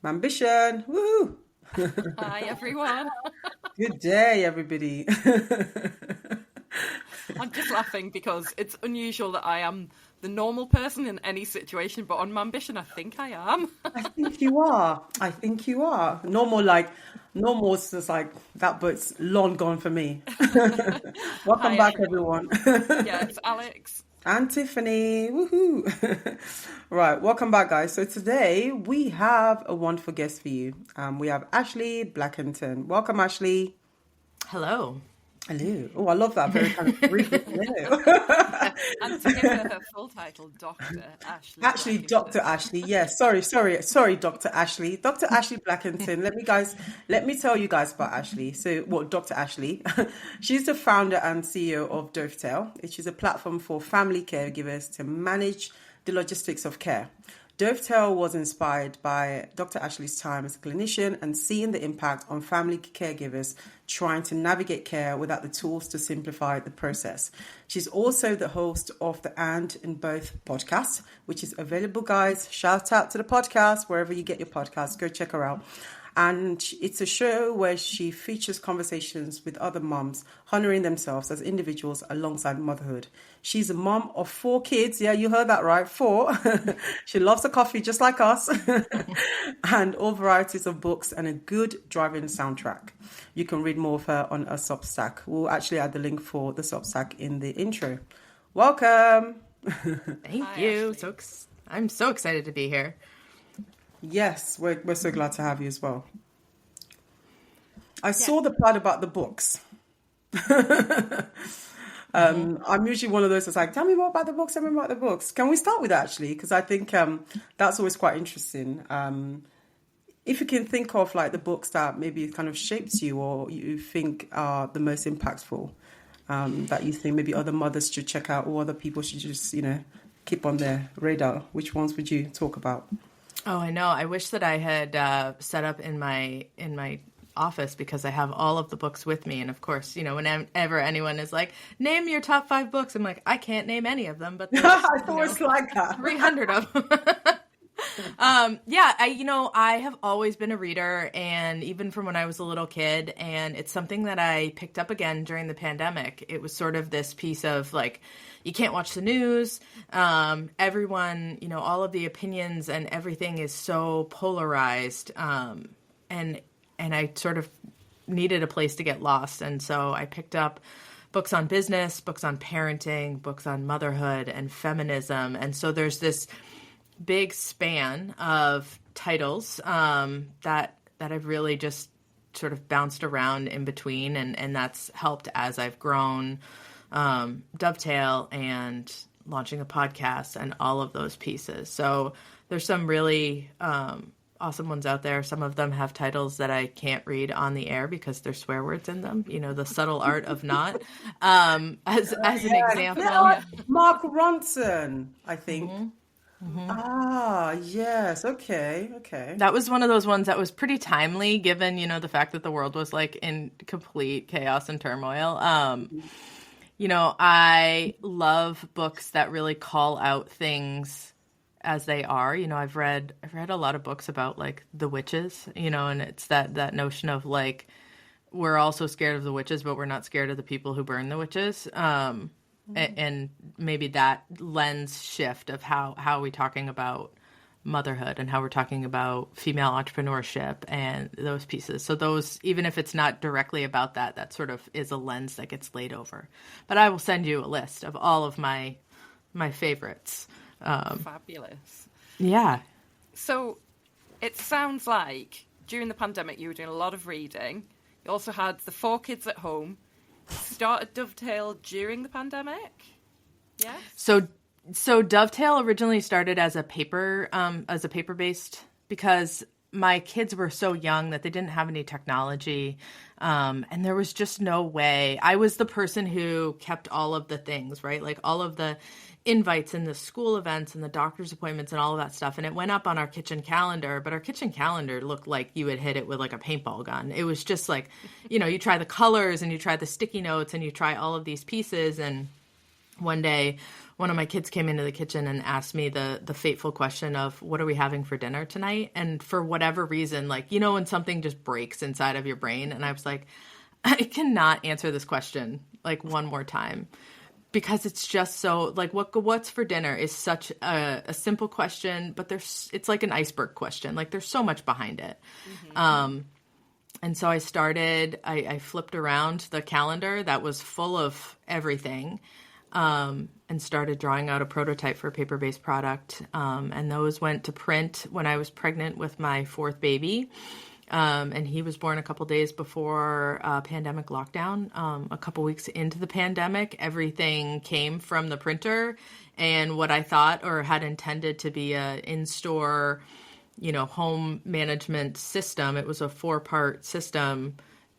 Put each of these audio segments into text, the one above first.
Ambition. Woohoo. Hi, everyone. Good day, everybody. I'm just laughing because it's unusual that I am the normal person in any situation, but on my ambition, I think I am. I think you are. I think you are. Normal is just like that, but it's long gone for me. Welcome Hi, back, everyone. everyone. Yeah, it's Alex. And Tiffany. Woohoo. Right, welcome back, guys. So today we have a wonderful guest for you. We have Ashley Blackington. Welcome, Ashley. Hello. Hello. Oh, I love that very kind of brief hello. And to give her full title, Dr. Ashley Actually, Blackington. Dr. Ashley. Yes, sorry, Dr. Ashley. Dr. Ashley Blackington. Let me tell you guys about Ashley. So, Dr. Ashley, she's the founder and CEO of Dovetail, which is a platform for family caregivers to manage the logistics of care. Dovetail was inspired by Dr. Ashley's time as a clinician and seeing the impact on family caregivers trying to navigate care without the tools to simplify the process. She's also the host of the And in Both podcast, which is available, guys. Shout out to the podcast, wherever you get your podcasts. Go check her out. And it's a show where she features conversations with other moms, honoring themselves as individuals alongside motherhood. She's a mom of 4 kids. Yeah, you heard that right. 4. She loves a coffee just like us. And all varieties of books and a good driving soundtrack. You can read more of her on a Substack. We'll actually add the link for the Substack in the intro. Welcome. Thank Hi, you. Ashley. I'm so excited to be here. Yes, we're so glad to have you as well. I saw the part about the books. I'm usually one of those that's like, tell me more about the books, tell me more about the books. Can we start with that, actually? Because I think that's always quite interesting. If you can think of like the books that maybe kind of shaped you or you think are the most impactful, that you think maybe other mothers should check out or other people should just, keep on their radar, which ones would you talk about? Oh, I know. I wish that I had set up in my office because I have all of the books with me. And of course, whenever anyone is like, name your top 5 books, I'm like, I can't name any of them, but there's, I thought it's like that. 300 of them. I have always been a reader, and even from when I was a little kid, and it's something that I picked up again during the pandemic. It was sort of this piece of like, you can't watch the news. Everyone, all of the opinions and everything is so polarized. And I sort of needed a place to get lost. And so I picked up books on business, books on parenting, books on motherhood and feminism. And so there's this big span of titles that I've really just sort of bounced around in between. And that's helped as I've grown. Dovetail and launching a podcast and all of those pieces. So there's some really awesome ones out there. Some of them have titles that I can't read on the air because there's swear words in them. The subtle art of not. As an example. Yeah, Mark Ronson, I think. Ah, yes. Okay. That was one of those ones that was pretty timely given, the fact that the world was like in complete chaos and turmoil. I love books that really call out things as they are. I've read a lot of books about like the witches, and it's that notion of like, we're also scared of the witches, but we're not scared of the people who burn the witches. And maybe that lens shift of how are we talking about motherhood and how we're talking about female entrepreneurship and those pieces. So those, even if it's not directly about that sort of is a lens that gets laid over. But I will send you a list of all of my favorites. Fabulous. Yeah. So it sounds like during the pandemic you were doing a lot of reading. You also had the 4 kids at home. Started Dovetail during the pandemic? Yes? So Dovetail originally started as a paper-based, because my kids were so young that they didn't have any technology. And there was just no way. I was the person who kept all of the things, right? Like all of the invites and the school events and the doctor's appointments and all of that stuff. And it went up on our kitchen calendar, but our kitchen calendar looked like you had hit it with like a paintball gun. It was just like, you try the colors and you try the sticky notes and you try all of these pieces, and one day, one of my kids came into the kitchen and asked me the fateful question of, what are we having for dinner tonight? And for whatever reason, like, you know, when something just breaks inside of your brain, and I was like, I cannot answer this question like one more time, because it's just so like, what's for dinner is such a simple question, but it's like an iceberg question. Like, there's so much behind it. And so I flipped around the calendar that was full of everything, and started drawing out a prototype for a paper-based product. And those went to print when I was pregnant with my fourth baby. And he was born a couple days before pandemic lockdown. A couple weeks into the pandemic, everything came from the printer, and what I thought or had intended to be a in-store, you know, home management system. It was a 4-part system,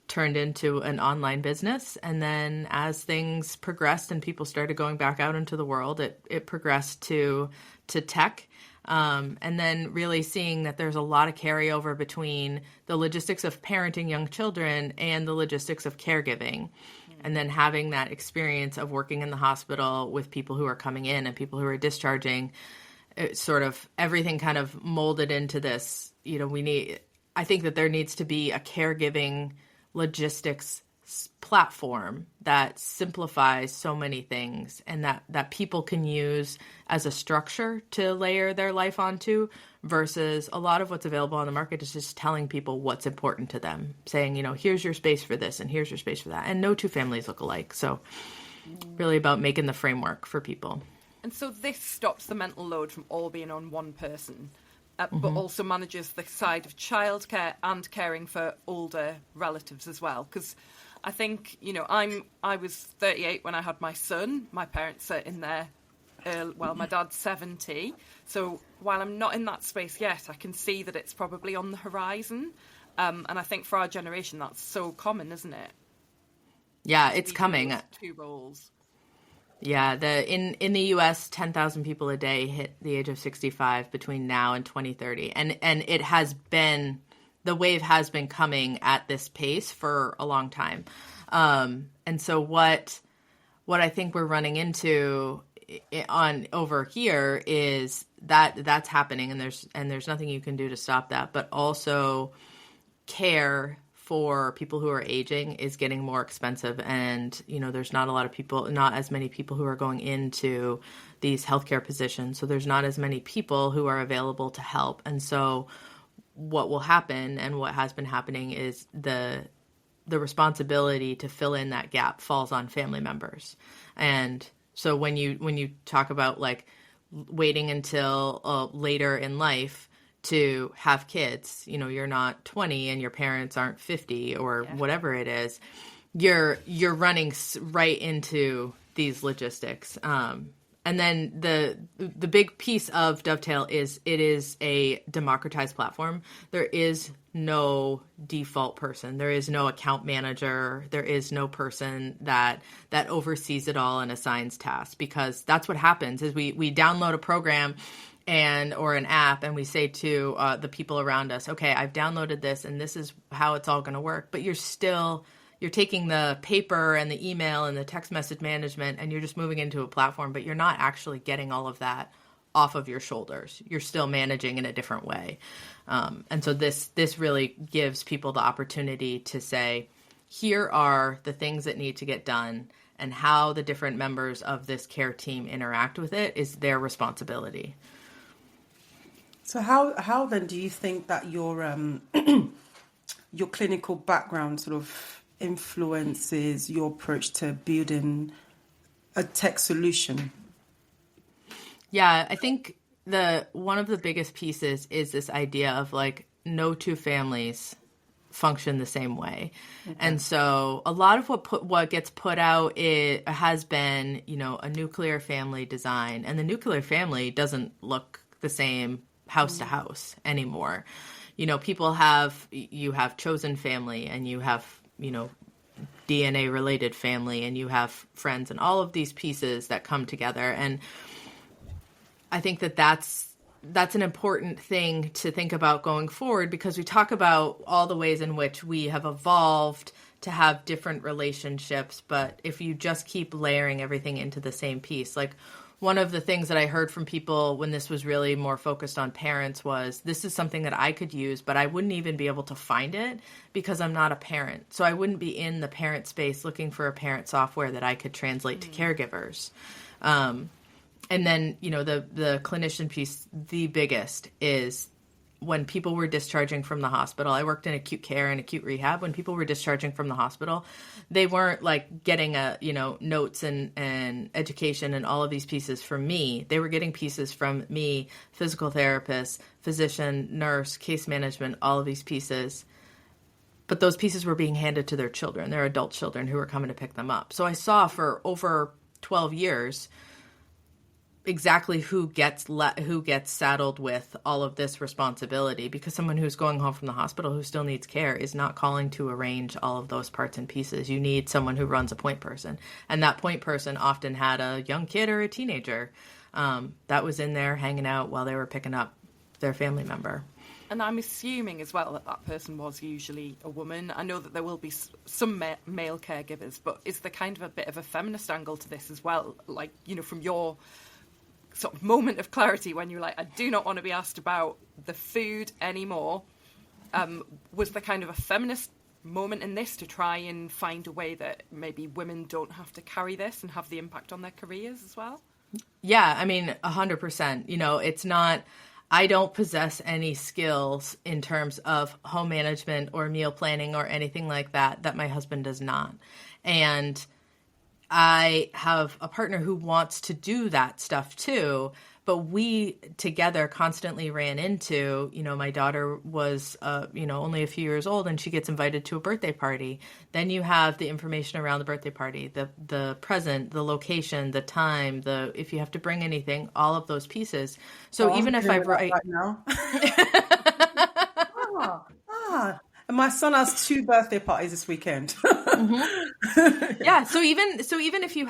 turned into an online business. And then as things progressed and people started going back out into the world, it progressed to tech. And then really seeing that there's a lot of carryover between the logistics of parenting young children and the logistics of caregiving. And then having that experience of working in the hospital with people who are coming in and people who are discharging, it sort of everything kind of molded into this, you know, I think that there needs to be a caregiving logistics platform that simplifies so many things, and that people can use as a structure to layer their life onto, versus a lot of what's available on the market is just telling people what's important to them, saying, you know, here's your space for this and here's your space for that. And no two families look alike. So really about making the framework for people. And so this stops the mental load from all being on one person, but also manages the side of childcare and caring for older relatives as well. Because I think, you know, I was 38 when I had my son. My parents are in their, my dad's 70. So while I'm not in that space yet, I can see that it's probably on the horizon. And I think for our generation, that's so common, isn't it? Yeah, it's coming. 2 roles. Yeah, in the U.S., 10,000 people a day hit the age of 65 between now and 2030, and it has been, the wave has been coming at this pace for a long time, and so what I think we're running into on over here is that's happening, and there's nothing you can do to stop that, but also care for people who are aging is getting more expensive, and you know, there's not as many people who are going into these healthcare positions, so there's not as many people who are available to help. And so what will happen, and what has been happening, is the responsibility to fill in that gap falls on family members. And so when you talk about like waiting until later in life to have kids, you know, you're not 20 and your parents aren't 50 or whatever it is, you're running right into these logistics. And then the big piece of Dovetail is it is a democratized platform. There is no default person. There is no account manager. There is no person that oversees it all and assigns tasks, because that's what happens is we download a program or an app, and we say to the people around us, okay, I've downloaded this and this is how it's all going to work. But you're taking the paper and the email and the text message management, and you're just moving into a platform, but you're not actually getting all of that off of your shoulders. You're still managing in a different way. And so this really gives people the opportunity to say, here are the things that need to get done, and how the different members of this care team interact with it is their responsibility. So how then do you think that your your clinical background sort of influences your approach to building a tech solution? Yeah, I think one of the biggest pieces is this idea of like no two families function the same way. Okay. And so a lot of what gets put out has been, you know, a nuclear family design, and the nuclear family doesn't look the same house to house anymore. You know, you have chosen family, and you have, you know, DNA related family, and you have friends, and all of these pieces that come together. And I think that's an important thing to think about going forward, because we talk about all the ways in which we have evolved to have different relationships, but if you just keep layering everything into the same piece, like one of the things that I heard from people when this was really more focused on parents was, this is something that I could use, but I wouldn't even be able to find it because I'm not a parent. So I wouldn't be in the parent space looking for a parent software that I could translate to caregivers. And then, the clinician piece, the biggest is when people were discharging from the hospital. I worked in acute care and acute rehab. When people were discharging from the hospital, they weren't like getting notes and education and all of these pieces from me. They were getting pieces from me, physical therapist, physician, nurse, case management, all of these pieces. But those pieces were being handed to their children, their adult children who were coming to pick them up. So I saw for over 12 years exactly who gets saddled with all of this responsibility, because someone who's going home from the hospital who still needs care is not calling to arrange all of those parts and pieces. You need someone who runs a point person, and that point person often had a young kid or a teenager that was in there hanging out while they were picking up their family member. And I'm assuming as well that person was usually a woman. I know that there will be some male caregivers, but is there kind of a bit of a feminist angle to this as well? Like, from your sort of moment of clarity when you're like, I do not want to be asked about the food anymore. Was there kind of a feminist moment in this to try and find a way that maybe women don't have to carry this and have the impact on their careers as well? Yeah, I mean, 100%. It's not, I don't possess any skills in terms of home management or meal planning or anything like that my husband does not. And I have a partner who wants to do that stuff too, but we together constantly ran into, my daughter was, only a few years old, and she gets invited to a birthday party. Then you have the information around the birthday party, the present, the location, the time, if you have to bring anything, all of those pieces. So even if I write right now. And my son has 2 birthday parties this weekend. Mm-hmm. Yeah. So even if you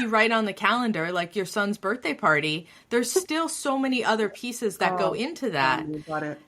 write on the calendar, like your son's birthday party, there's still so many other pieces that go into that. Got it.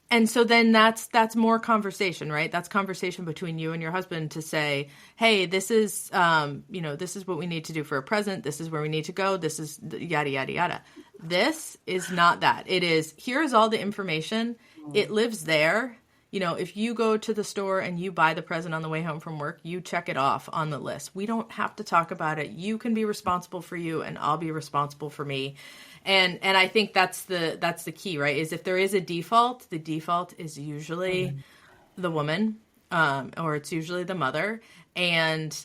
And so then that's more conversation, right? That's conversation between you and your husband to say, hey, this is, this is what we need to do for a present. This is where we need to go. This is yada, yada, yada. This is not that. It is, here's all the information. It lives there. If you go to the store and you buy the present on the way home from work, you check it off on the list. We don't have to talk about it. You can be responsible for you, and I'll be responsible for me. And I think that's the key, right? Is if there is a default, the default is usually the woman, or it's usually the mother. And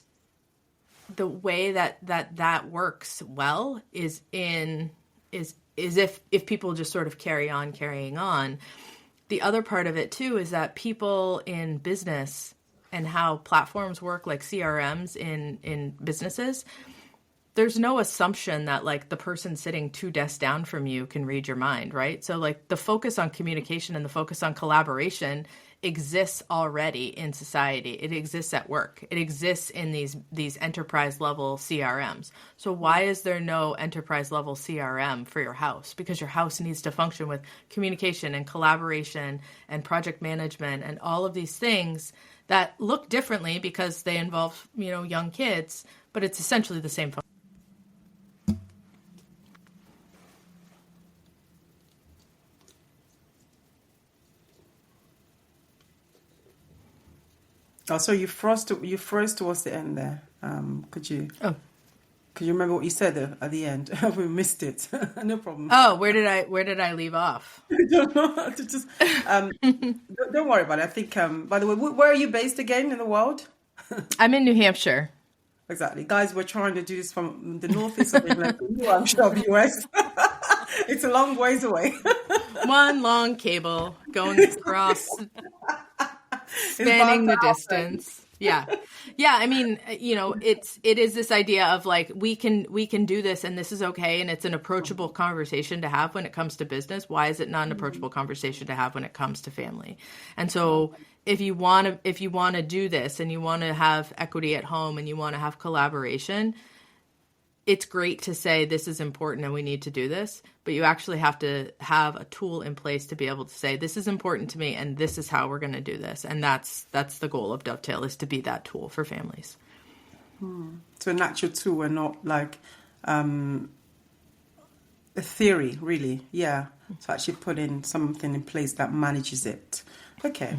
the way that works well is if people just sort of carrying on. The other part of it, too, is that people in business and how platforms work, like CRMs in businesses, there's no assumption that, like, the person sitting 2 desks down from you can read your mind, right? So, like, the focus on communication and the focus on collaboration exists already in society. It exists at work. It exists in these enterprise level CRMs. So why is there no enterprise level CRM for your house? Because your house needs to function with communication and collaboration and project management and all of these things that look differently because they involve, young kids, but it's essentially the same function. Oh, so you froze towards the end there. Could you remember what you said at the end? We missed it. No problem. Oh, where did I leave off? Don't worry about it. I think. By the way, where are you based again in the world? I'm in New Hampshire. Exactly, guys. We're trying to do this from the northeast of England, New Hampshire of the US. It's a long ways away. One long cable going across. Spanning the distance. Yeah. I mean, it is this idea of like, we can do this and this is okay. And it's an approachable conversation to have when it comes to business. Why is it not an approachable conversation to have when it comes to family? And so if you want to do this and you want to have equity at home and you want to have collaboration, it's great to say this is important and we need to do this, but you actually have to have a tool in place to be able to say this is important to me and this is how we're going to do this. And that's the goal of Dovetail, is to be that tool for families. So an actual tool and not like a theory, really. Yeah. To actually put in something in place that manages it. Okay.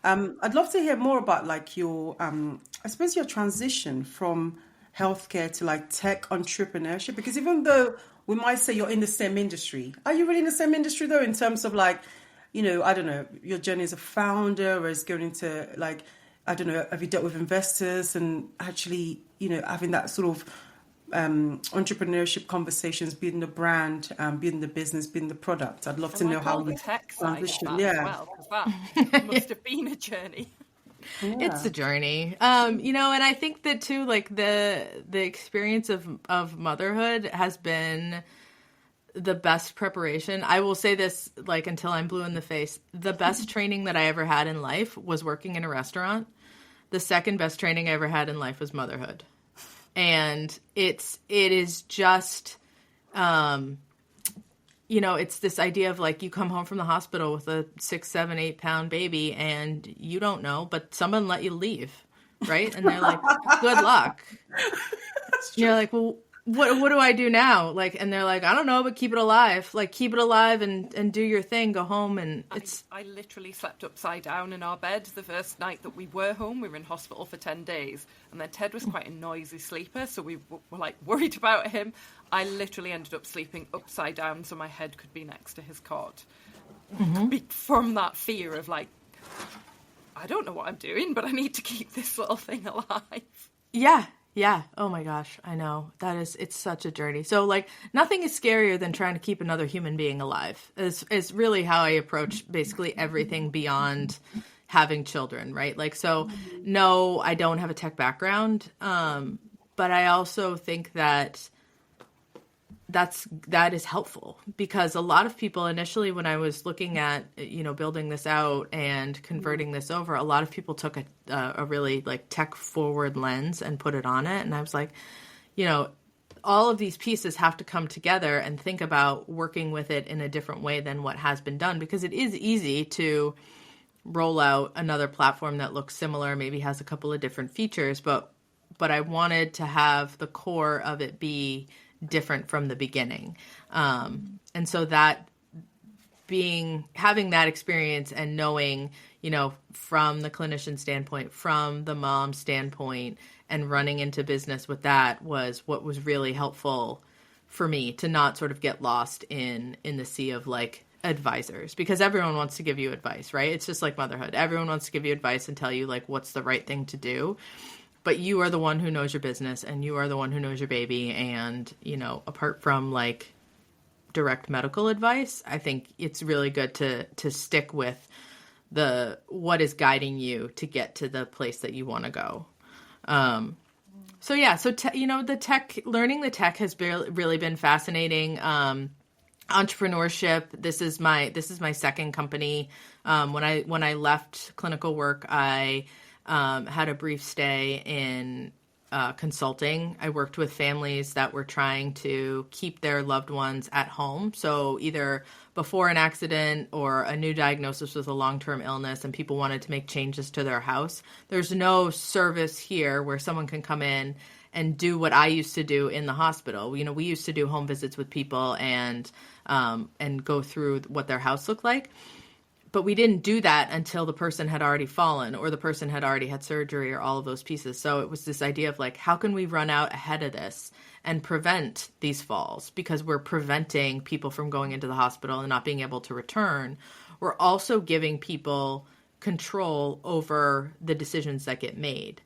I'd love to hear more about like your, I suppose your transition from healthcare to like tech entrepreneurship, because even though we might say you're in the same industry, are you really in the same industry though, in terms of like, you know, I don't know, your journey as a founder or as going into like, I don't know, have you dealt with investors and actually, you know, having that sort of entrepreneurship conversations, building the brand, building the business, building the product? I'd love to know how the you tech side of transition. that Yeah. as well, because that must have been a journey. Yeah. It's a journey. You know, and I think that too, like the experience of motherhood has been the best preparation. I will say this, like, until I'm blue in the face. The best training that I ever had in life was working in a restaurant. The second best training I ever had in life was motherhood. And it is just, you know, it's this idea of like you come home from the hospital with a 6, 7, 8 pound baby and you don't know, but someone let you leave, right? And they're like, good luck. You're like, well, what do I do now? Like, and they're like, I don't know, but keep it alive. Like, keep it alive and do your thing. Go home, and it's. I literally slept upside down in our bed the first night that we were home. We were in hospital for 10 days, and then Ted was quite a noisy sleeper, so we were like worried about him. I literally ended up sleeping upside down so my head could be next to his cot. From that fear of like, I don't know what I'm doing, but I need to keep this little thing alive. Yeah. Yeah. Oh my gosh. I know. It's such a journey. So like nothing is scarier than trying to keep another human being alive. Is really how I approach basically everything beyond having children, right? Like, so no, I don't have a tech background. But I also think that is helpful, because a lot of people initially, when I was looking at, you know, building this out and converting this over, a lot of people took a really like tech forward lens and put it on it. And I was like, you know, all of these pieces have to come together and think about working with it in a different way than what has been done, because it is easy to roll out another platform that looks similar, maybe has a couple of different features, but I wanted to have the core of it be different from the beginning. And so that having that experience and knowing, you know, from the clinician standpoint, from the mom standpoint, and running into business with that was what was really helpful for me, to not sort of get lost in the sea of like advisors, because everyone wants to give you advice, right? It's just like motherhood. Everyone wants to give you advice and tell you like what's the right thing to do. But you are the one who knows your business, and you are the one who knows your baby. And, you know, apart from like direct medical advice, I think it's really good to stick with what is guiding you to get to the place that you want to go. So yeah, you know, learning the tech has really been fascinating. Entrepreneurship. This is my second company. When I left clinical work, I had a brief stay in consulting. I worked with families that were trying to keep their loved ones at home. So either before an accident or a new diagnosis with a long-term illness, and people wanted to make changes to their house. There's no service here where someone can come in and do what I used to do in the hospital. You know, we used to do home visits with people and go through what their house looked like. But we didn't do that until the person had already fallen or the person had already had surgery or all of those pieces. So it was this idea of like, how can we run out ahead of this and prevent these falls? Because we're preventing people from going into the hospital and not being able to return. We're also giving people control over the decisions that get made.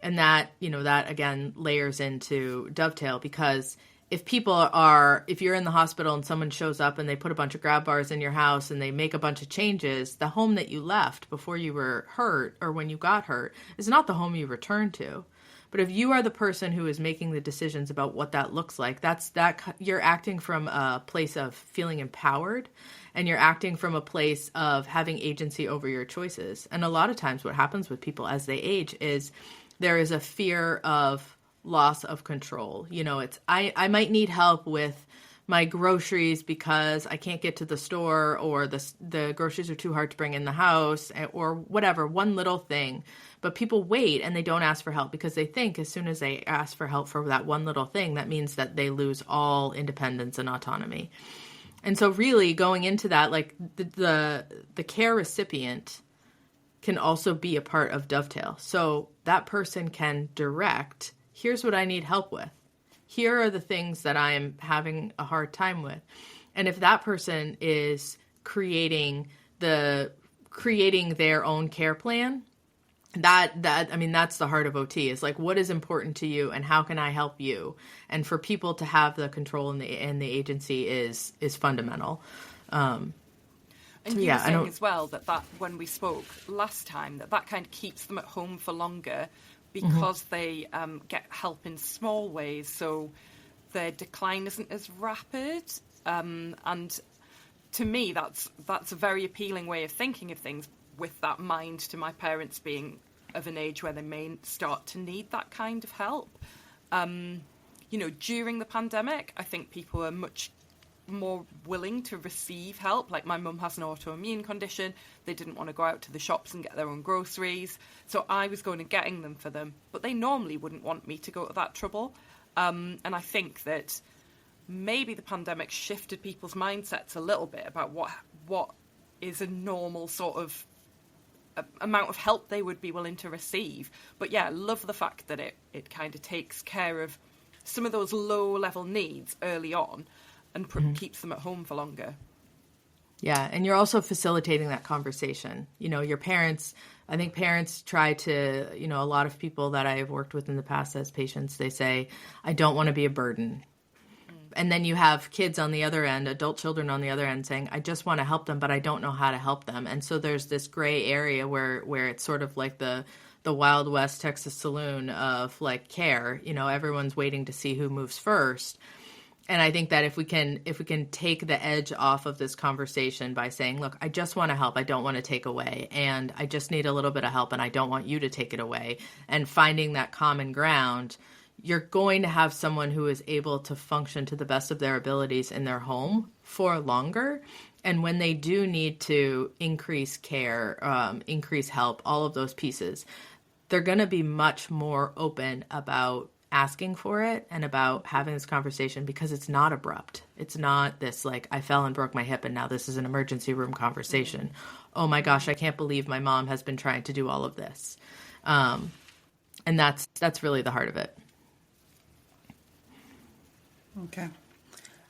And that, you know, that again layers into Dovetail, because if you're in the hospital and someone shows up and they put a bunch of grab bars in your house and they make a bunch of changes, the home that you left before you were hurt or when you got hurt is not the home you return to. But if you are the person who is making the decisions about what that looks like, you're acting from a place of feeling empowered, and you're acting from a place of having agency over your choices. And a lot of times what happens with people as they age is there is a fear of loss of control. You know, it's, I might need help with my groceries because I can't get to the store, or the groceries are too hard to bring in the house, or whatever, one little thing. But people wait and they don't ask for help because they think as soon as they ask for help for that one little thing, that means that they lose all independence and autonomy. And so really going into that, like the care recipient can also be a part of Dovetail. So that person can direct, here's what I need help with. Here are the things that I'm having a hard time with. And if that person is creating their own care plan, that's the heart of OT, is like, what is important to you and how can I help you? And for people to have the control and the agency is fundamental. And you were saying as well that when we spoke last time, that kind of keeps them at home for longer because they get help in small ways, so their decline isn't as rapid. And to me, that's a very appealing way of thinking of things, with that mind to my parents being of an age where they may start to need that kind of help. During the pandemic, I think people are much more willing to receive help. Like, my mum has an autoimmune condition. They didn't want to go out to the shops and get their own groceries, so I was going and getting them for them, but they normally wouldn't want me to go to that trouble. And I think that maybe the pandemic shifted people's mindsets a little bit about what is a normal sort of amount of help they would be willing to receive. But yeah, I love the fact that it kind of takes care of some of those low level needs early on and keeps them at home for longer. Yeah, and you're also facilitating that conversation. Your parents, I think parents try to, a lot of people that I've worked with in the past as patients, they say, I don't want to be a burden. And then you have kids on the other end, adult children on the other end, saying, I just want to help them, but I don't know how to help them. And so there's this gray area where it's sort of like the Wild West Texas saloon of like care. Everyone's waiting to see who moves first. And I think that if we can take the edge off of this conversation by saying, look, I just want to help, I don't want to take away, and I just need a little bit of help, and I don't want you to take it away, and finding that common ground, you're going to have someone who is able to function to the best of their abilities in their home for longer. And when they do need to increase care, increase help, all of those pieces, they're going to be much more open about asking for it and about having this conversation, because it's not abrupt. It's not this like, I fell and broke my hip and now this is an emergency room conversation. Oh my gosh, I can't believe my mom has been trying to do all of this. And that's really the heart of it. Okay.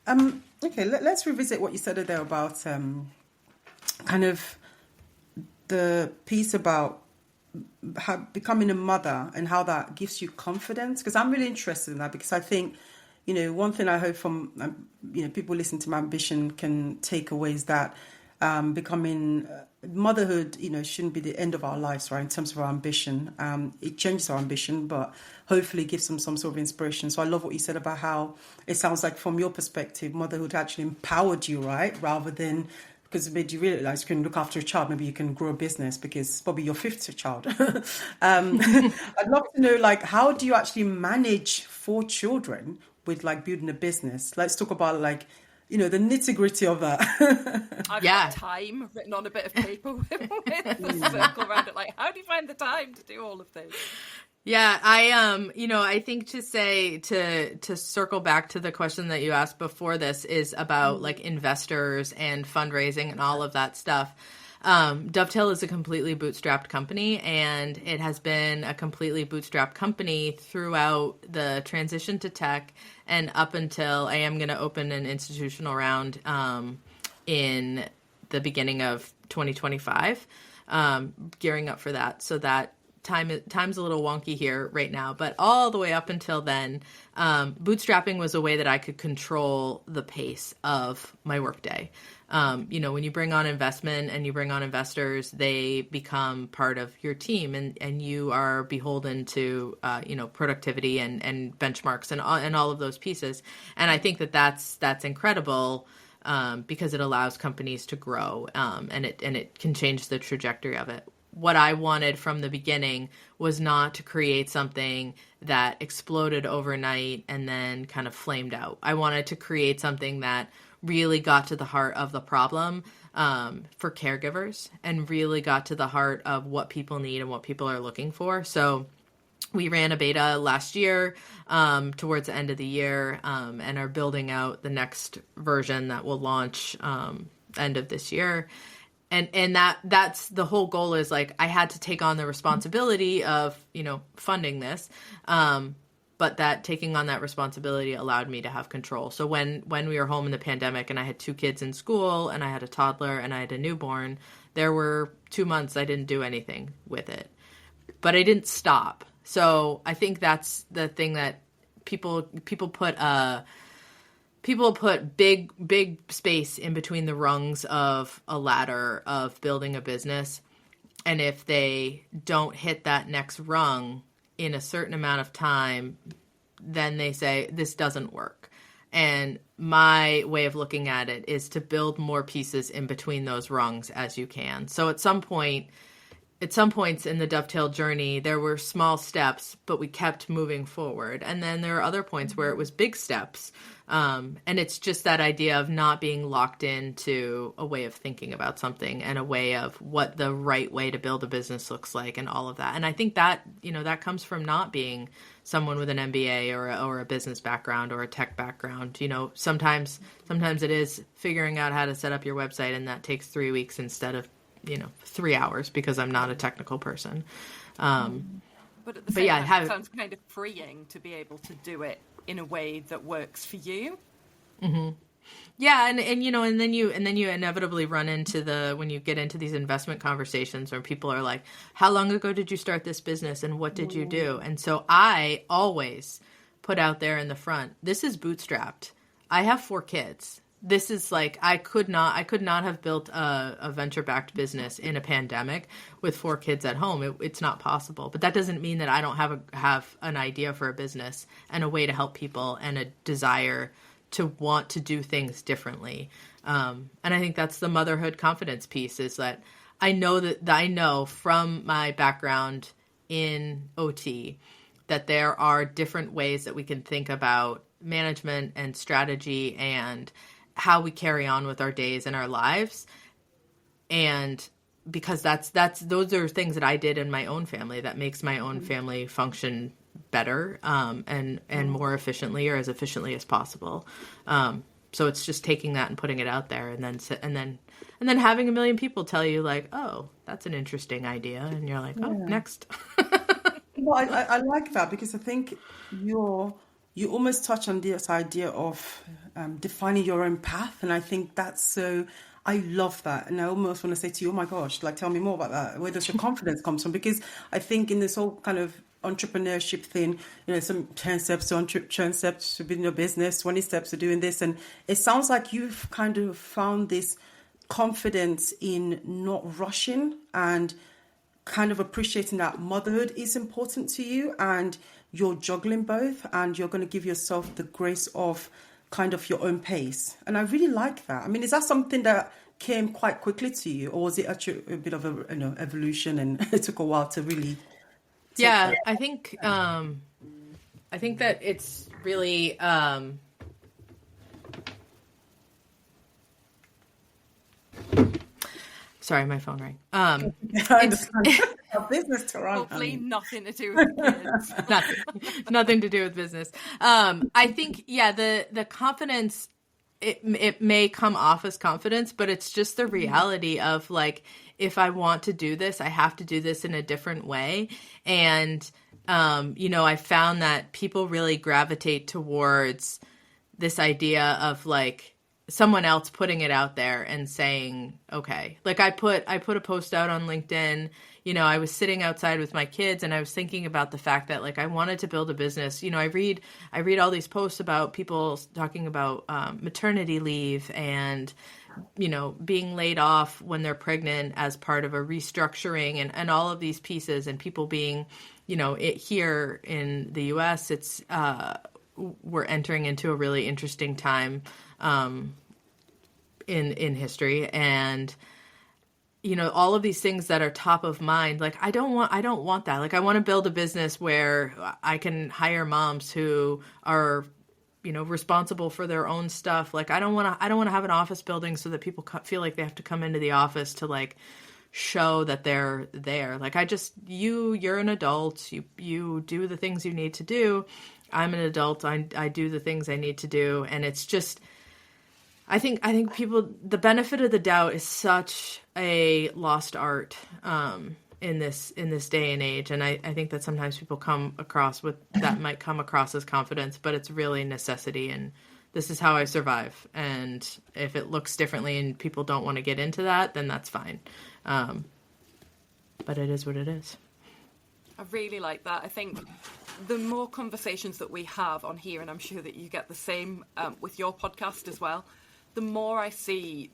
Let's revisit what you said there about kind of the piece about becoming a mother and how that gives you confidence, because I'm really interested in that, because I think, one thing I hope from, people listening to my ambition can take away is that becoming motherhood, shouldn't be the end of our lives, right? In terms of our ambition, it changes our ambition, but hopefully gives them some sort of inspiration. So I love what you said about how it sounds like from your perspective, motherhood actually empowered you, right? Rather than, because it made you realize you can look after a child, maybe you can grow a business, because it's probably your fifth child. I'd love to know, like, how do you actually manage 4 children with like building a business? Let's talk about like, the nitty-gritty of that. I've got time written on a bit of paper with the circle around it. Like, how do you find the time to do all of this? Yeah, I think to circle back to the question that you asked before this is about like investors and fundraising and all of that stuff. Dovetail is a completely bootstrapped company, and it has been a completely bootstrapped company throughout the transition to tech and up until I am going to open an institutional round in the beginning of 2025, gearing up for that. So that time's a little wonky here right now, but all the way up until then, bootstrapping was a way that I could control the pace of my workday. When you bring on investment and you bring on investors, they become part of your team, and you are beholden to, productivity and benchmarks and all of those pieces. And I think that's incredible, because it allows companies to grow, and it can change the trajectory of it. what I wanted from the beginning was not to create something that exploded overnight and then kind of flamed out. I wanted to create something that really got to the heart of the problem for caregivers and really got to the heart of what people need and what people are looking for. So we ran a beta last year towards the end of the year and are building out the next version that will launch end of this year. And that's the whole goal is like I had to take on the responsibility of, funding this. But that taking on that responsibility allowed me to have control. So when we were home in the pandemic and I had 2 kids in school and I had a toddler and I had a newborn, there were 2 months I didn't do anything with it. But I didn't stop. So I think that's the thing that people put big space in between the rungs of a ladder of building a business. And if they don't hit that next rung in a certain amount of time, then they say, this doesn't work. And my way of looking at it is to build more pieces in between those rungs as you can. So at some points in the Dovetail journey, there were small steps, but we kept moving forward. And then there are other points where it was big steps. And it's just that idea of not being locked into a way of thinking about something and a way of what the right way to build a business looks like and all of that. And I think that, that comes from not being someone with an MBA or a business background or a tech background. Sometimes it is figuring out how to set up your website, and that takes 3 weeks instead of 3 hours because I'm not a technical person. But at the same time, it sounds kind of freeing to be able to do it in a way that works for you. Mm-hmm. Yeah. And then you inevitably run into when you get into these investment conversations where people are like, how long ago did you start this business and what did you do? And so I always put out there in the front, this is bootstrapped. I have 4 kids. This is like, I could not have built a venture-backed business in a pandemic with 4 kids at home. It's not possible. But that doesn't mean that I don't have an idea for a business and a way to help people and a desire to want to do things differently. And I think that's the motherhood confidence piece, is that I know from my background in OT that there are different ways that we can think about management and strategy and how we carry on with our days and our lives. And because those are things that I did in my own family that makes my own family function better and more efficiently, or as efficiently as possible. So it's just taking that and putting it out there, and then having a million people tell you like, oh, that's an interesting idea, and you're like, oh, next. Well, I like that, because I think you almost touch on this idea of defining your own path. And I think that's so, I love that. And I almost want to say to you, oh my gosh, like, tell me more about that. Where does your confidence come from? Because I think in this whole kind of entrepreneurship thing, some 10 steps to building your business, 20 steps to doing this. And it sounds like you've kind of found this confidence in not rushing and kind of appreciating that motherhood is important to you, and you're juggling both, and you're going to give yourself the grace of kind of your own pace. And I really like that. I mean, is that something that came quite quickly to you, or was it actually a bit of a evolution and it took a while to really I think that it's really sorry, my phone rang. It's a business to run. Hopefully nothing to do with kids. nothing to do with business. I think, the confidence, it may come off as confidence, but it's just the reality of like, if I want to do this, I have to do this in a different way. And, I found that people really gravitate towards this idea of like someone else putting it out there and saying, okay, like I put a post out on LinkedIn. I was sitting outside with my kids and I was thinking about the fact that like I wanted to build a business. I read all these posts about people talking about maternity leave and, being laid off when they're pregnant as part of a restructuring and all of these pieces, and people being, here in the US, it's we're entering into a really interesting time in history. And all of these things that are top of mind. Like, I don't want that. Like, I want to build a business where I can hire moms who are, responsible for their own stuff. Like, I don't want to have an office building so that people feel like they have to come into the office to like show that they're there. Like, you're an adult. You do the things you need to do. I'm an adult. I do the things I need to do. And it's just, I think people, the benefit of the doubt is such a lost art in this day and age. And I think that sometimes people come across might come across as confidence, but it's really necessity. And this is how I survive. And if it looks differently and people don't want to get into that, then that's fine. But it is what it is. I really like that. I think the more conversations that we have on here, and I'm sure that you get the same with your podcast as well, the more I see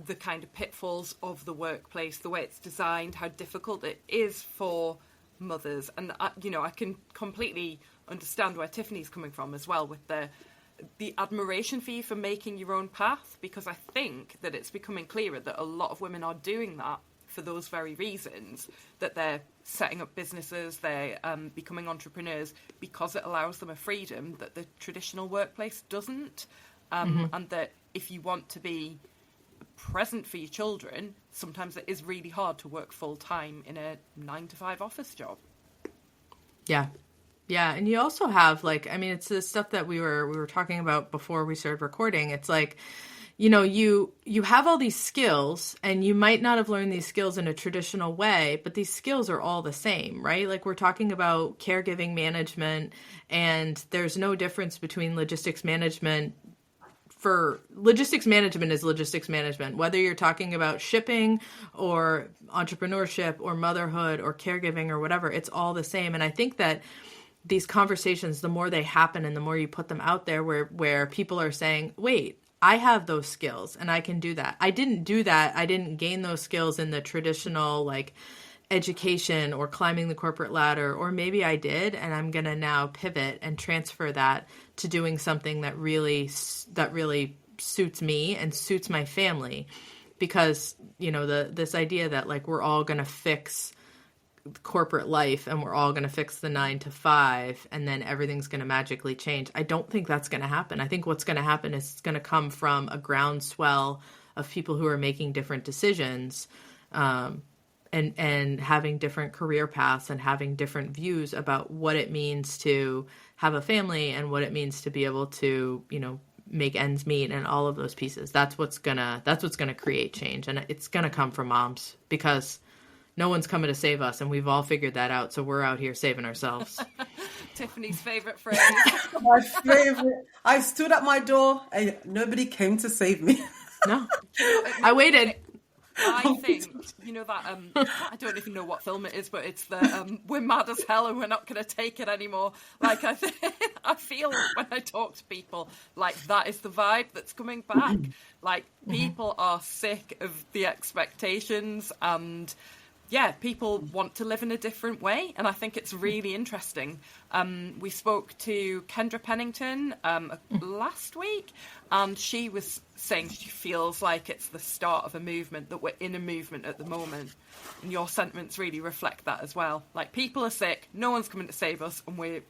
the kind of pitfalls of the workplace, the way it's designed, how difficult it is for mothers. And, I can completely understand where Tiffany's coming from as well with the admiration for you for making your own path, because I think that it's becoming clearer that a lot of women are doing that for those very reasons, that they're setting up businesses, they're becoming entrepreneurs because it allows them a freedom that the traditional workplace doesn't. And that if you want to be present for your children, sometimes it is really hard to work full time in a 9-to-5 office job. Yeah. Yeah. And you also have it's the stuff that we were talking about before we started recording. It's like, you have all these skills and you might not have learned these skills in a traditional way, but these skills are all the same, right? Like, we're talking about caregiving management, and there's no difference between logistics management. For logistics management is logistics management, whether you're talking about shipping or entrepreneurship or motherhood or caregiving or whatever, it's all the same. And I think that these conversations, the more they happen and the more you put them out there where people are saying, wait, I have those skills and I can do that. I didn't do that. I didn't gain those skills in the traditional education or climbing the corporate ladder, or maybe I did, and I'm going to now pivot and transfer that to doing something that really suits me and suits my family. Because, this idea that we're all going to fix corporate life and we're all going to fix the 9-to-5 and then everything's going to magically change. I don't think that's going to happen. I think what's going to happen is it's going to come from a groundswell of people who are making different decisions, and having different career paths and having different views about what it means to have a family and what it means to be able to, make ends meet and all of those pieces. That's what's gonna create change. And it's gonna come from moms, because no one's coming to save us, and we've all figured that out. So we're out here saving ourselves. Tiffany's favorite phrase. My favorite. I stood at my door and nobody came to save me. No, I waited. I think, that, I don't even know what film it is, but it's the, we're mad as hell and we're not going to take it anymore. I feel when I talk to people, that is the vibe that's coming back. People are sick of the expectations, and people want to live in a different way. And I think it's really interesting. We spoke to Kendra Pennington last week, and she was saying she feels like it's the start of a movement, that we're in a movement at the moment. And your sentiments really reflect that as well. People are sick, no one's coming to save us, and we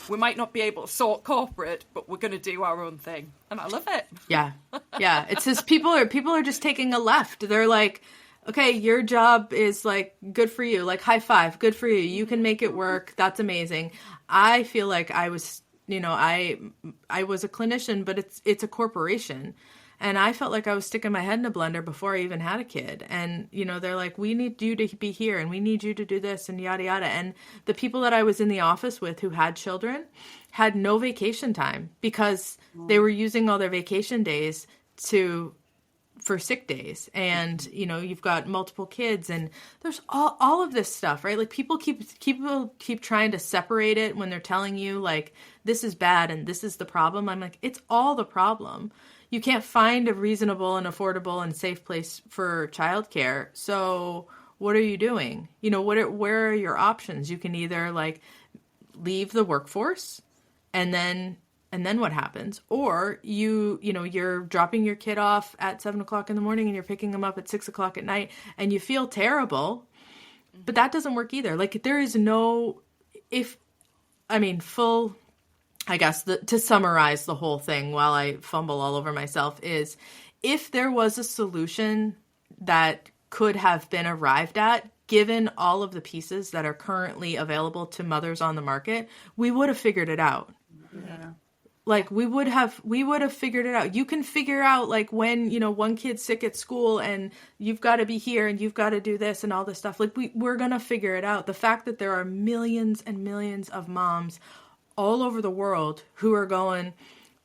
might not be able to sort corporate, but we're going to do our own thing. And I love it. Yeah. Yeah. It's just people are just taking a left. They're like, okay, your job is good for you. High five, good for you. You can make it work. That's amazing. I feel like I was, I was a clinician, but it's a corporation. And I felt like I was sticking my head in a blender before I even had a kid. And, they're like, we need you to be here and we need you to do this and yada, yada. And the people that I was in the office with who had children had no vacation time because they were using all their vacation days for sick days. And, you've got multiple kids and there's all of this stuff, right? People keep trying to separate it when they're telling you this is bad and this is the problem. I'm like, it's all the problem. You can't find a reasonable and affordable and safe place for childcare. So what are you doing? Where are your options? You can either leave the workforce and then And then what happens? Or you're dropping your kid off at 7:00 in the morning and you're picking them up at 6:00 at night and you feel terrible, but that doesn't work either. Like there is no, to summarize the whole thing while I fumble all over myself is if there was a solution that could have been arrived at, given all of the pieces that are currently available to mothers on the market, we would have figured it out. Yeah. Like we would have figured it out. You can figure out like when, one kid's sick at school and you've got to be here and you've got to do this and all this stuff. Like we're going to figure it out. The fact that there are millions and millions of moms all over the world who are going,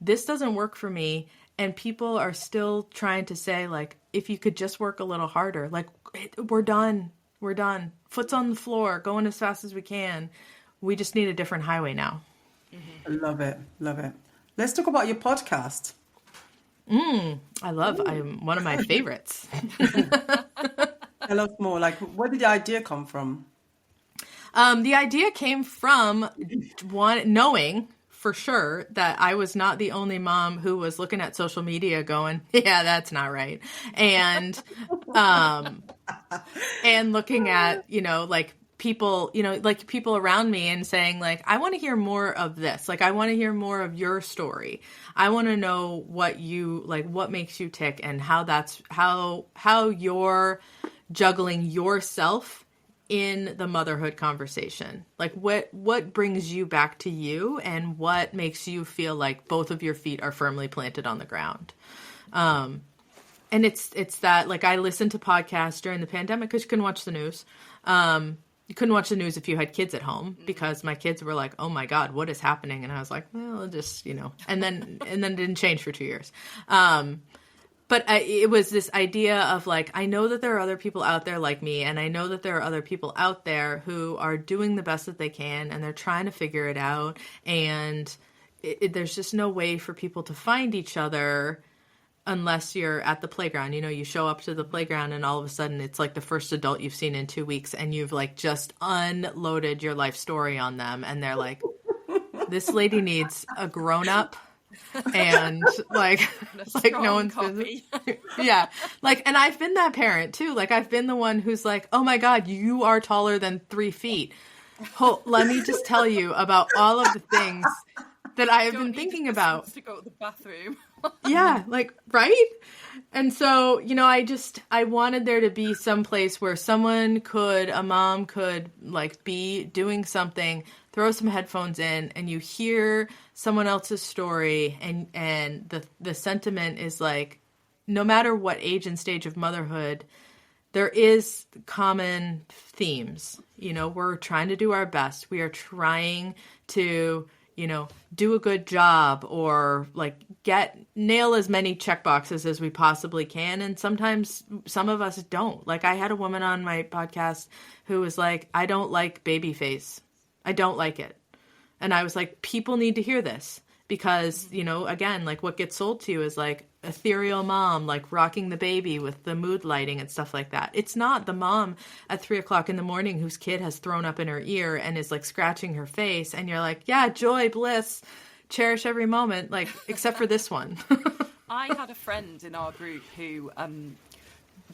this doesn't work for me. And people are still trying to say like, if you could just work a little harder, like we're done. We're done. Foot's on the floor, going as fast as we can. We just need a different highway now. I love it. Love it. Let's talk about your podcast. I'm one of my favorites. Tell us more. Like, where did the idea come from? The idea came from knowing for sure that I was not the only mom who was looking at social media going, yeah, that's not right. And, and looking at, people, people around me and saying like, I want to hear more of this. Like, I want to hear more of your story. I want to know what makes you tick and how you're juggling yourself in the motherhood conversation. Like what brings you back to you and what makes you feel like both of your feet are firmly planted on the ground. And it's that, like, I listened to podcasts during the pandemic because you couldn't watch the news. You couldn't watch the news if you had kids at home because my kids were like, oh my God, what is happening? And I was like, well, just, and then it didn't change for 2 years. But it was this idea of like, I know that there are other people out there like me, and I know that there are other people out there who are doing the best that they can, and they're trying to figure it out. And there's just no way for people to find each other unless you're at the playground. You show up to the playground and all of a sudden it's like the first adult you've seen in 2 weeks and you've like just unloaded your life story on them. And they're like, this lady needs a grown up and like no one's been, yeah. Like, and I've been that parent too. Like I've been the one who's like, oh my God, you are taller than 3 feet. Let me just tell you about all of the things that I have been thinking about. To go to the bathroom. Yeah, like, right? And so, I wanted there to be some place where a mom could like be doing something, throw some headphones in, and you hear someone else's story, and the sentiment is like, no matter what age and stage of motherhood, there is common themes. We're trying to do our best. We are trying to do a good job or like nail as many check boxes as we possibly can. And sometimes some of us don't. Like I had a woman on my podcast who was like, I don't like baby face. I don't like it. And I was like, people need to hear this because, again, like what gets sold to you is like ethereal mom, like rocking the baby with the mood lighting and stuff like that. It's not the mom at 3:00 in the morning whose kid has thrown up in her ear and is like scratching her face. And you're like, yeah, joy, bliss, cherish every moment, like, except for this one. I had a friend in our group who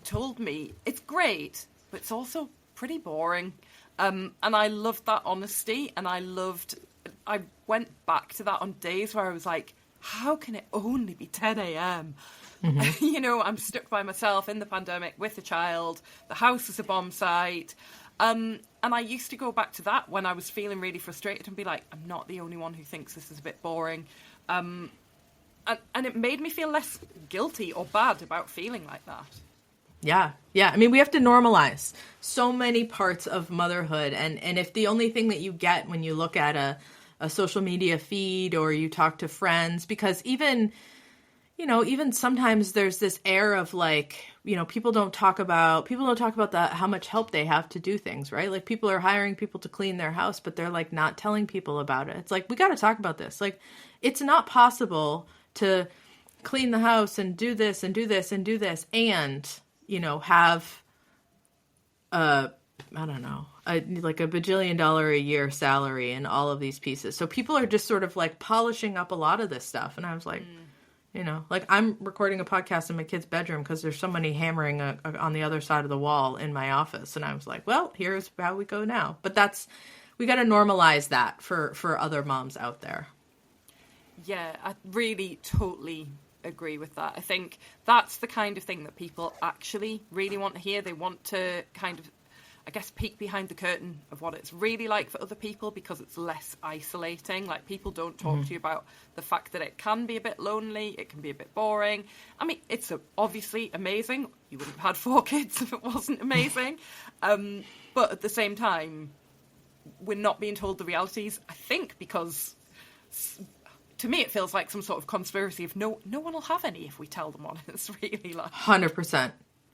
told me it's great, but it's also pretty boring. And I loved that honesty. And I went back to that on days where I was like, how can it only be 10 a.m.? Mm-hmm. I'm stuck by myself in the pandemic with a child. The house is a bomb site. And I used to go back to that when I was feeling really frustrated and be like, I'm not the only one who thinks this is a bit boring. And it made me feel less guilty or bad about feeling like that. Yeah. I mean, we have to normalize so many parts of motherhood. And if the only thing that you get when you look at a social media feed or you talk to friends, because even sometimes there's this air of like, people don't talk about how much help they have to do things, right? Like people are hiring people to clean their house, but they're like not telling people about it. It's like, we got to talk about this. Like, it's not possible to clean the house and do this and do this and do this and, have a I don't know, like a $1 bajillion a year salary and all of these pieces. So people are just sort of like polishing up a lot of this stuff. And I was like, like I'm recording a podcast in my kid's bedroom because there's somebody hammering on the other side of the wall in my office. And I was like, well, here's how we go now. But we got to normalize that for other moms out there. Yeah, I really totally agree with that. I think that's the kind of thing that people actually really want to hear. They want to kind of, I guess, peek behind the curtain of what it's really like for other people because it's less isolating. Like, people don't talk to you about the fact that it can be a bit lonely, it can be a bit boring. I mean, it's obviously amazing. You wouldn't have had 4 kids if it wasn't amazing. But at the same time, we're not being told the realities, I think, because to me it feels like some sort of conspiracy of no one will have any if we tell them honest, really. Like 100%.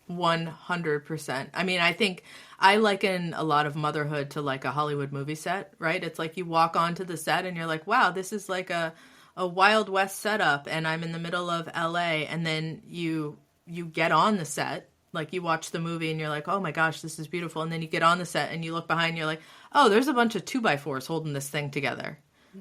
100%. I mean, I think I liken a lot of motherhood to like a Hollywood movie set, right? It's like you walk onto the set and you're like, wow, this is like a Wild West setup and I'm in the middle of LA. And then you get on the set, like you watch the movie and you're like, oh my gosh, this is beautiful. And then you get on the set and you look behind and you're like, oh, there's a bunch of 2x4s holding this thing together.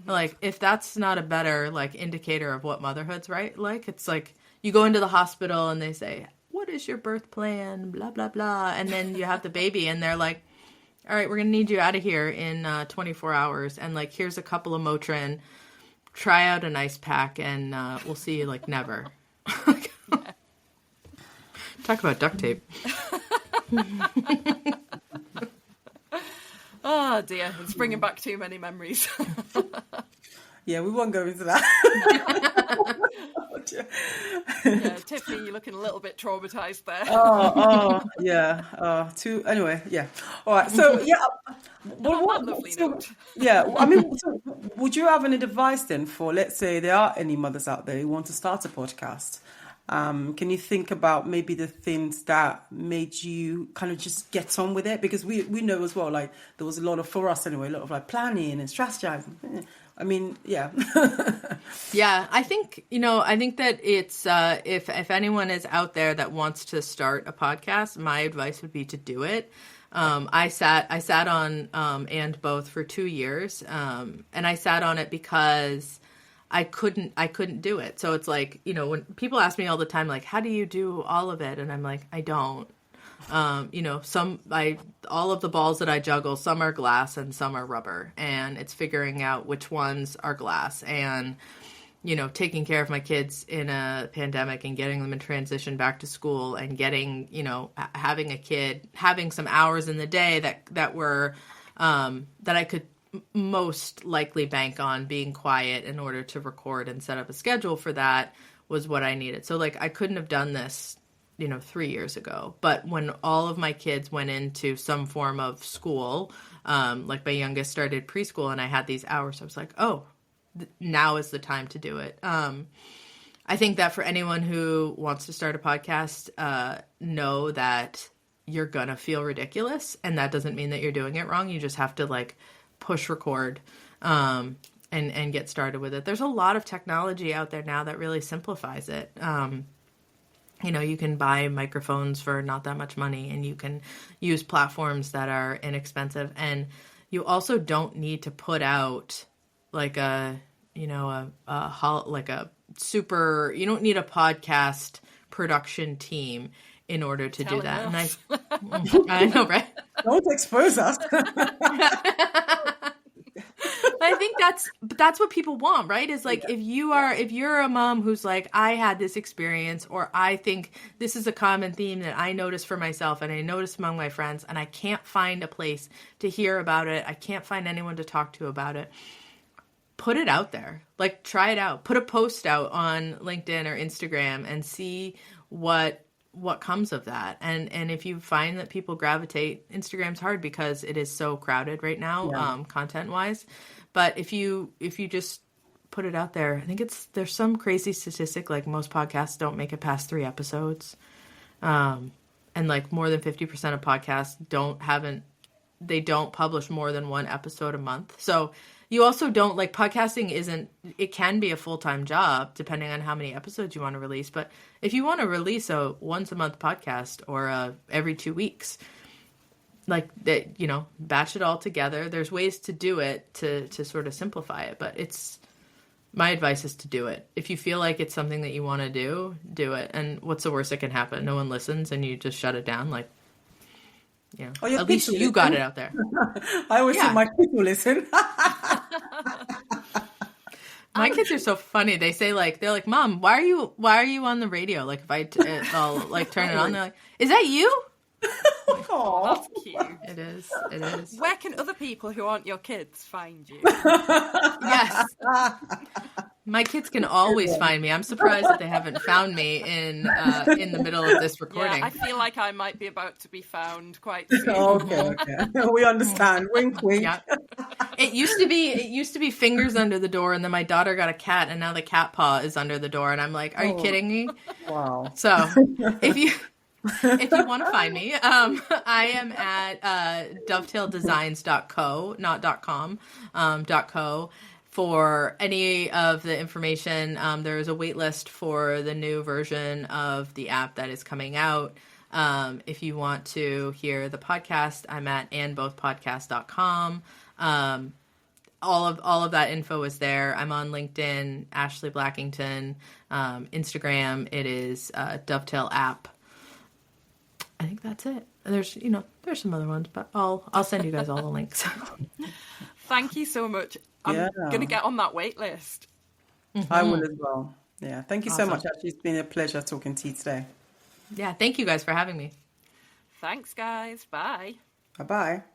Like, if that's not a better like indicator of what motherhood's right, like, it's like you go into the hospital and they say, what is your birth plan? Blah, blah, blah. And then you have the baby and they're like, all right, we're going to need you out of here in 24 hours. And like, here's a couple of Motrin, try out an ice pack and we'll see you like never. Talk about duct tape. Oh dear, it's bringing back too many memories. Yeah, we won't go into that. Yeah, Tiffany, you're looking a little bit traumatized there. Yeah. Anyway, yeah. All right. So, yeah. Yeah. I mean, so would you have any advice then for, let's say, there are any mothers out there who want to start a podcast? Can you think about maybe the things that made you kind of just get on with it? Because we know as well, like, there was a lot of, for us anyway, a lot of like planning and strategizing. I mean, yeah. Yeah, I think that it's, if anyone is out there that wants to start a podcast, my advice would be to do it. I sat on, And Both for 2 years. And I sat on it because I couldn't do it. So it's like, when people ask me all the time, like, how do you do all of it? And I'm like, I don't. All of the balls that I juggle, some are glass and some are rubber, and it's figuring out which ones are glass and, taking care of my kids in a pandemic and getting them in transition back to school and getting, having a kid, having some hours in the day that were, that I could most likely bank on being quiet in order to record and set up a schedule for that was what I needed. So like, I couldn't have done this 3 years ago. But when all of my kids went into some form of school, like my youngest started preschool and I had these hours, I was like, oh, now is the time to do it. I think that for anyone who wants to start a podcast, know that you're going to feel ridiculous. And that doesn't mean that you're doing it wrong. You just have to like push record, and get started with it. There's a lot of technology out there now that really simplifies it. You can buy microphones for not that much money and you can use platforms that are inexpensive. And you also don't need to put out like you don't need a podcast production team in order to do that. And I know, right? Don't expose us. I think that's what people want, right? Is like, if you're a mom who's like, I had this experience, or I think this is a common theme that I noticed for myself and I noticed among my friends, and I can't find a place to hear about it. I can't find anyone to talk to about it. Put it out there. Like, try it out. Put a post out on LinkedIn or Instagram and see what comes of that. And if you find that people gravitate, Instagram's hard because it is so crowded right now, content wise. But if you just put it out there, I think there's some crazy statistic, like most podcasts don't make it past 3 episodes. And like more than 50% of podcasts don't publish more than 1 episode a month. So you also don't, like, podcasting it can be a full-time job depending on how many episodes you want to release. But if you want to release a once a month podcast or every 2 weeks, like that, batch it all together. There's ways to do it to sort of simplify it, but my advice is to do it. If you feel like it's something that you want to do it. And what's the worst that can happen? No one listens and you just shut it down. Like, at least you got it out there. I always think my kids will listen. My kids are so funny. They say they're like, Mom, why are you on the radio? Like if I'll like turn it on, they're like, is that you? Oh, that's cute. It is. Where can other people who aren't your kids find you? Yes. My kids can always find me. I'm surprised that they haven't found me in the middle of this recording. Yeah, I feel like I might be about to be found quite soon. Okay. We understand. Wink, wink. Yeah. It used to be fingers under the door, and then my daughter got a cat, and now the cat paw is under the door, and I'm like, are you kidding me? Wow. So if you want to find me, I am at dovetaildesigns.co, not .com, .co. For any of the information, there is a wait list for the new version of the app that is coming out. If you want to hear the podcast, I'm at andbothpodcast.com. All of that info is there. I'm on LinkedIn, Ashley Blackington. Instagram, it is Dovetail app. I think that's it. There's some other ones, but I'll send you guys all the links. Thank you so much. I'm going to get on that wait list. I will as well. Yeah. Thank you so Awesome. much. Actually, it's been a pleasure talking to you today. Yeah. Thank you guys for having me. Thanks, guys. Bye. Bye-bye.